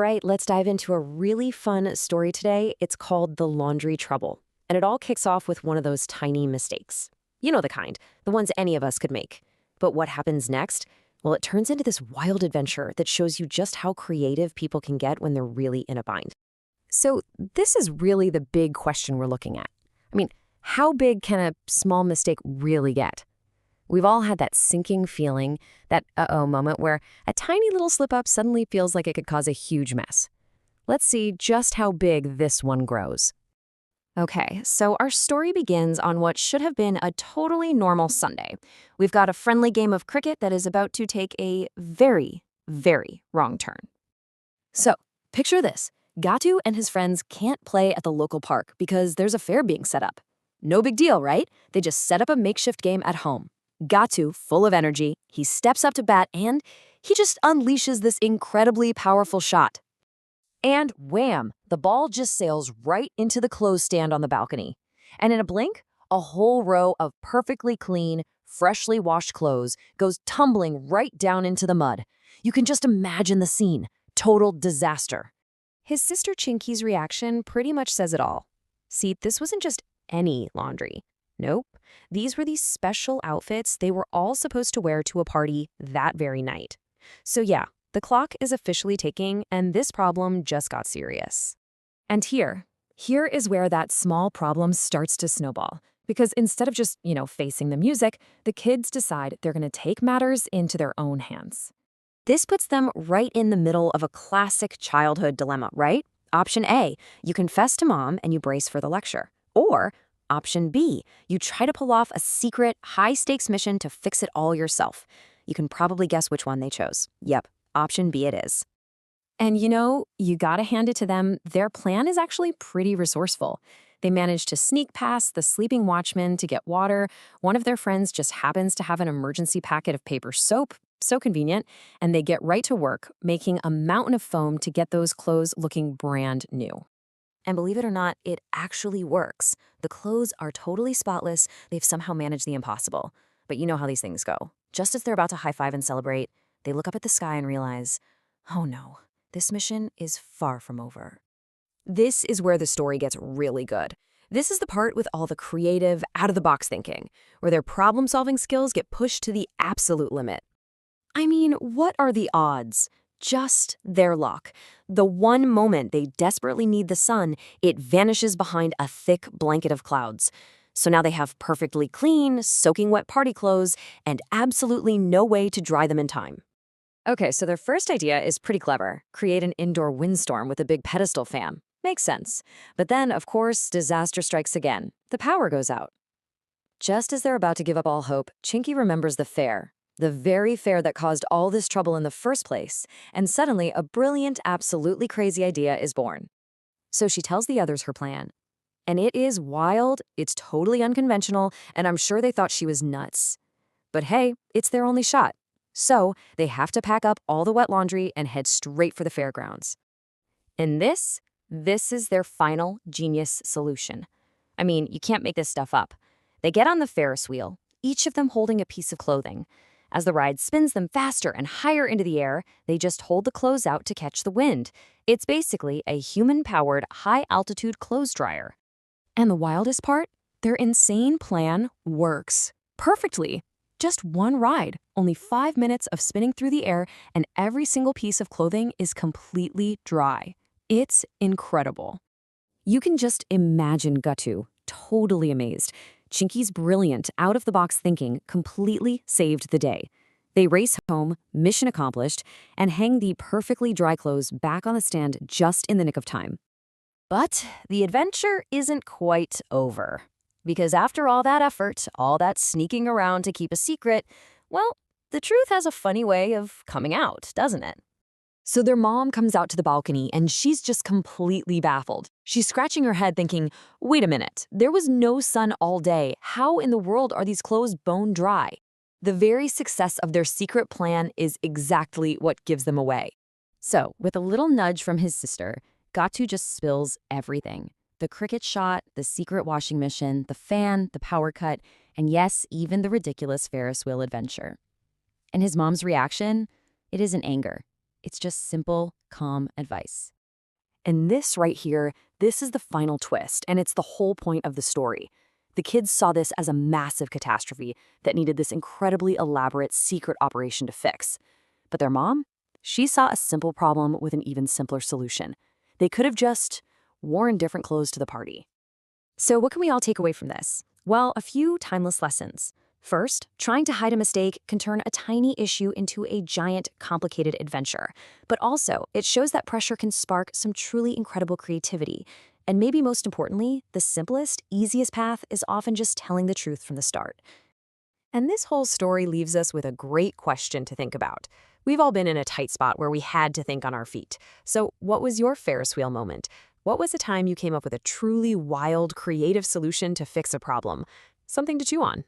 right, let's dive into a really fun story today. It's called The Laundry Trouble, and it all kicks off with one of those tiny mistakes. You know the kind, the ones any of us could make. But what happens next? Well, it turns into this wild adventure that shows you just how creative people can get when they're really in a bind. So this is really the big question we're looking at. I mean, how big can a small mistake really get? We've all had that sinking feeling, that uh-oh moment where a tiny little slip-up suddenly feels like it could cause a huge mess. Let's see just how big this one grows. Okay, so our story begins on what should have been a totally normal Sunday. We've got a friendly game of cricket that is about to take a very, very wrong turn. So, picture this. Gatu and his friends can't play at the local park because there's a fair being set up. No big deal, right? They just set up a makeshift game at home. Gatu, full of energy, he steps up to bat and he just unleashes this incredibly powerful shot. And wham, the ball just sails right into the clothes stand on the balcony. And in a blink, a whole row of perfectly clean, freshly washed clothes goes tumbling right down into the mud. You can just imagine the scene. Total disaster. His sister Chinky's reaction pretty much says it all. See, this wasn't just any laundry. Nope. These were these special outfits they were all supposed to wear to a party that very night. So yeah, the clock is officially ticking, and this problem just got serious. And here is where that small problem starts to snowball. Because instead of just, facing the music, the kids decide they're going to take matters into their own hands. This puts them right in the middle of a classic childhood dilemma, right? Option A, you confess to mom and you brace for the lecture. Or option B, you try to pull off a secret, high-stakes mission to fix it all yourself. You can probably guess which one they chose. Yep, option B it is. And you gotta hand it to them, their plan is actually pretty resourceful. They managed to sneak past the sleeping watchman to get water. One of their friends just happens to have an emergency packet of paper soap, so convenient, and they get right to work, making a mountain of foam to get those clothes looking brand new. And believe it or not, it actually works. The clothes are totally spotless. They've somehow managed the impossible. But you know how these things go. Just as they're about to high-five and celebrate, they look up at the sky and realize, oh no, this mission is far from over. This is where the story gets really good. This is the part with all the creative, out-of-the-box thinking, where their problem-solving skills get pushed to the absolute limit. I mean, what are the odds? Just their luck. The one moment they desperately need the sun, it vanishes behind a thick blanket of clouds. So now they have perfectly clean, soaking wet party clothes and absolutely no way to dry them in time. Okay, so their first idea is pretty clever. Create an indoor windstorm with a big pedestal fan. Makes sense. But then, of course, disaster strikes again. The power goes out. Just as they're about to give up all hope, Chinky remembers the fair. The very fair that caused all this trouble in the first place, and suddenly a brilliant, absolutely crazy idea is born. So she tells the others her plan. And it is wild, it's totally unconventional, and I'm sure they thought she was nuts. But hey, it's their only shot. So they have to pack up all the wet laundry and head straight for the fairgrounds. And this is their final genius solution. I mean, you can't make this stuff up. They get on the Ferris wheel, each of them holding a piece of clothing. As the ride spins them faster and higher into the air, they just hold the clothes out to catch the wind. It's basically a human-powered, high-altitude clothes dryer. And the wildest part? Their insane plan works. Perfectly. Just one ride, only 5 minutes of spinning through the air, and every single piece of clothing is completely dry. It's incredible. You can just imagine Gatu, totally amazed. Chinky's brilliant, out-of-the-box thinking completely saved the day. They race home, mission accomplished, and hang the perfectly dry clothes back on the stand just in the nick of time. But the adventure isn't quite over. Because after all that effort, all that sneaking around to keep a secret, well, the truth has a funny way of coming out, doesn't it? So their mom comes out to the balcony and she's just completely baffled. She's scratching her head thinking, wait a minute, there was no sun all day. How in the world are these clothes bone dry? The very success of their secret plan is exactly what gives them away. So, with a little nudge from his sister, Gatu just spills everything. The cricket shot, the secret washing mission, the fan, the power cut, and yes, even the ridiculous Ferris wheel adventure. And his mom's reaction? It isn't anger. It's just simple, calm advice. And this right here, this is the final twist, and it's the whole point of the story. The kids saw this as a massive catastrophe that needed this incredibly elaborate secret operation to fix. But their mom? She saw a simple problem with an even simpler solution. They could have just worn different clothes to the party. So what can we all take away from this? Well, a few timeless lessons. First, trying to hide a mistake can turn a tiny issue into a giant, complicated adventure. But also, it shows that pressure can spark some truly incredible creativity. And maybe most importantly, the simplest, easiest path is often just telling the truth from the start. And this whole story leaves us with a great question to think about. We've all been in a tight spot where we had to think on our feet. So what was your Ferris wheel moment? What was a time you came up with a truly wild, creative solution to fix a problem? Something to chew on.